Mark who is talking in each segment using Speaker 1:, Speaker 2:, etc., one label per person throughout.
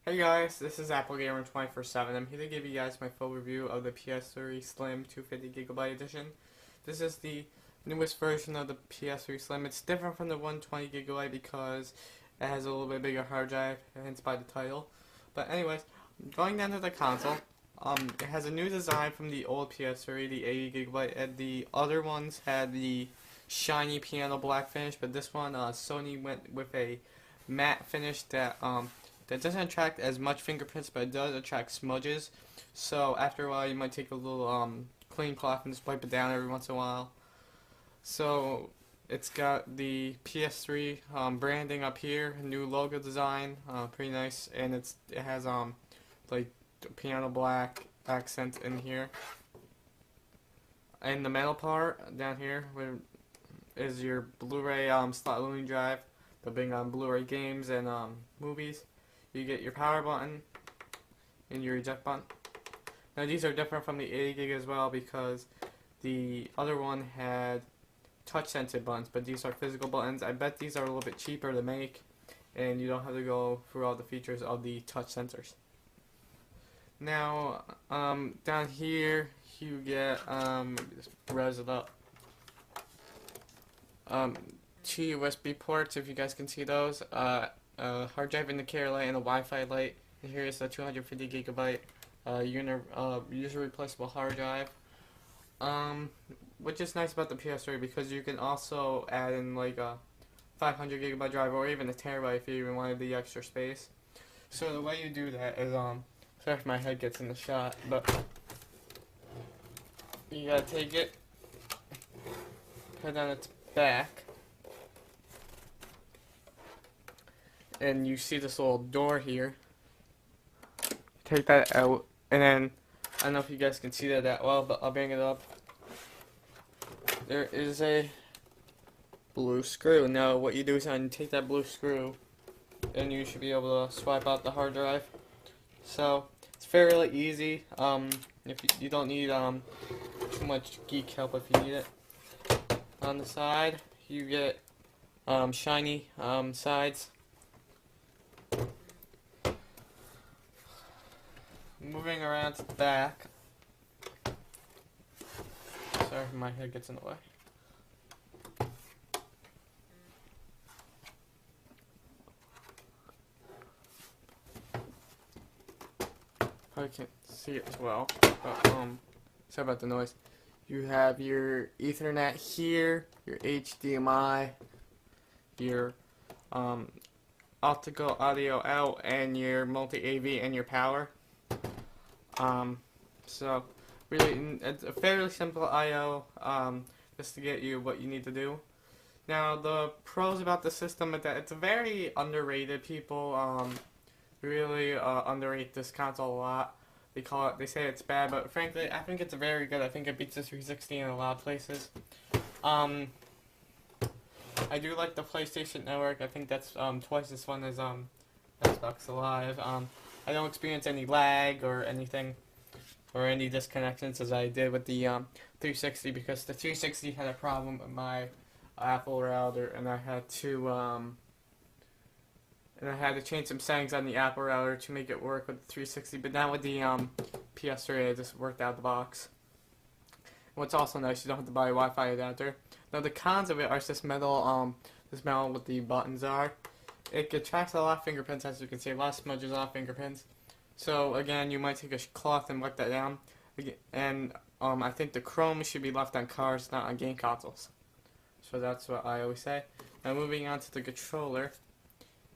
Speaker 1: Hey guys, this is Apple Gamer 24/7. I'm here to give you guys my full review of the PS3 Slim 250GB edition. This is the newest version of the PS3 Slim. It's different from the 120GB because it has a little bit bigger hard drive, hence by the title. But anyways, going down to the console, it has a new design from the old PS3, the 80GB, and the other ones had the shiny piano black finish, but this one, Sony went with a matte finish that doesn't attract as much fingerprints, but it does attract smudges. So after a while, you might take a little clean cloth and just wipe it down every once in a while. So it's got the PS3 branding up here, new logo design, pretty nice, and it has like piano black accent in here. And the metal part down here is your Blu-ray slot loading drive, the big Blu-ray games and movies. You get your power button and your eject button. Now these are different from the 80 gig as well because the other one had touch sensitive buttons, but these are physical buttons. I bet these are a little bit cheaper to make and you don't have to go through all the features of the touch sensors. Now down here you get let me just res it up. Two USB ports, if you guys can see those. Hard drive indicator light and a Wi-Fi light. And here is the 250GB user replaceable hard drive. Which is nice about the PS3 because you can also add in like a 500GB drive or even a terabyte if you even wanted the extra space. So the way you do that is sorry if my head gets in the shot, but you gotta take it, put it on its back. And you see this little door here. Take that out, and then I don't know if you guys can see that well, but I'll bring it up. There is a blue screw. Now, what you do is you take that blue screw, and you should be able to swipe out the hard drive. So it's fairly easy. If you don't need too much geek help if you need it. On the side, you get shiny sides. Moving around to the back. Sorry, my head gets in the way. Probably can't see it as well, but sorry about the noise. You have your Ethernet here, your HDMI, your optical audio out, and your multi-AV and your power. So really, it's a fairly simple I/O, just to get you what you need to do. Now, the pros about the system is that it's very underrated. People, really, underrate this console a lot. They say it's bad, but frankly, I think it's very good. I think it beats the 360 in a lot of places. I do like the PlayStation Network. I think that's, twice as fun as, Xbox Live. I don't experience any lag or anything, or any disconnections as I did with the 360 because the 360 had a problem with my Apple router, and I had to change some settings on the Apple router to make it work with the 360. But now with the PS3, it just worked out of the box. What's also nice, you don't have to buy a Wi-Fi adapter. Now the cons of it are this metal with the buttons are. It attracts a lot of fingerprints, as you can see, a lot of smudges off fingerprints. So again, you might take a cloth and wipe that down. And I think the chrome should be left on cars, not on game consoles. So that's what I always say. Now moving on to the controller,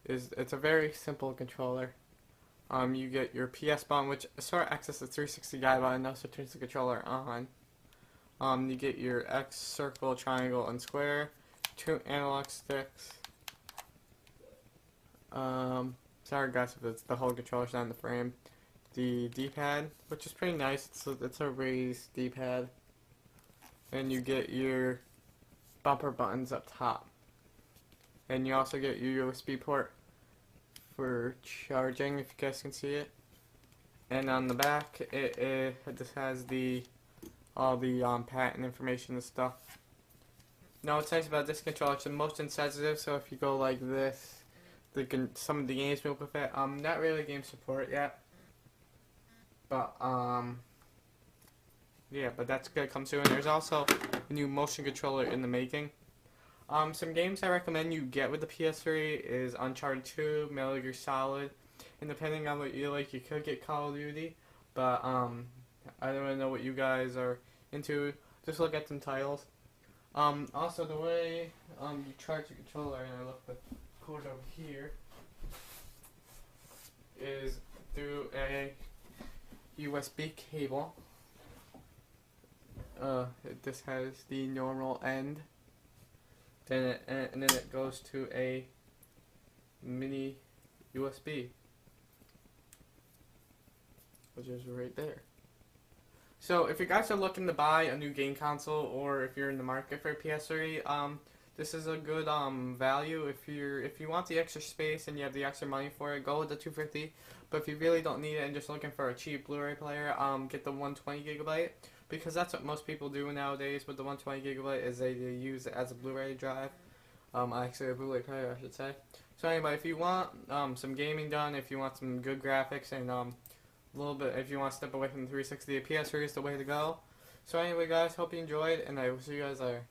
Speaker 1: it's a very simple controller. You get your PS button, which sort of acts as the 360 guide button, also turns the controller on. You get your X, circle, triangle, and square, 2 analog sticks. Sorry guys if it's the whole controller's not in the frame. The D-pad, which is pretty nice. It's a raised D-pad. And you get your bumper buttons up top. And you also get your USB port for charging, if you guys can see it. And on the back, it just has all the patent information and stuff. Now what's nice about this controller, it's motion sensitive, so if you go like this, some of the games built with it. Not really game support yet, but yeah, but that's gonna come soon. There's also a new motion controller in the making. Some games I recommend you get with the PS3 is Uncharted 2, Metal Gear Solid, and depending on what you like, you could get Call of Duty, but I don't really know what you guys are into. Just look at some titles. Also the way you charge the controller, and I left the cord over here, is through a USB cable. This has the normal end. And then it goes to a mini USB, which is right there. So if you guys are looking to buy a new game console, or if you're in the market for a PS3, this is a good value. If you want the extra space and you have the extra money for it, go with the 250. But if you really don't need it and just looking for a cheap Blu-ray player, get the 120 gigabyte. Because that's what most people do nowadays with the 120 gigabyte, is they use it as a Blu-ray drive. Actually a Blu-ray player, I should say. So anyway, if you want some gaming done, if you want some good graphics, and a little bit, if you want to step away from the 360, the PS3 is the way to go. So anyway, guys, hope you enjoyed, and I will see you guys later.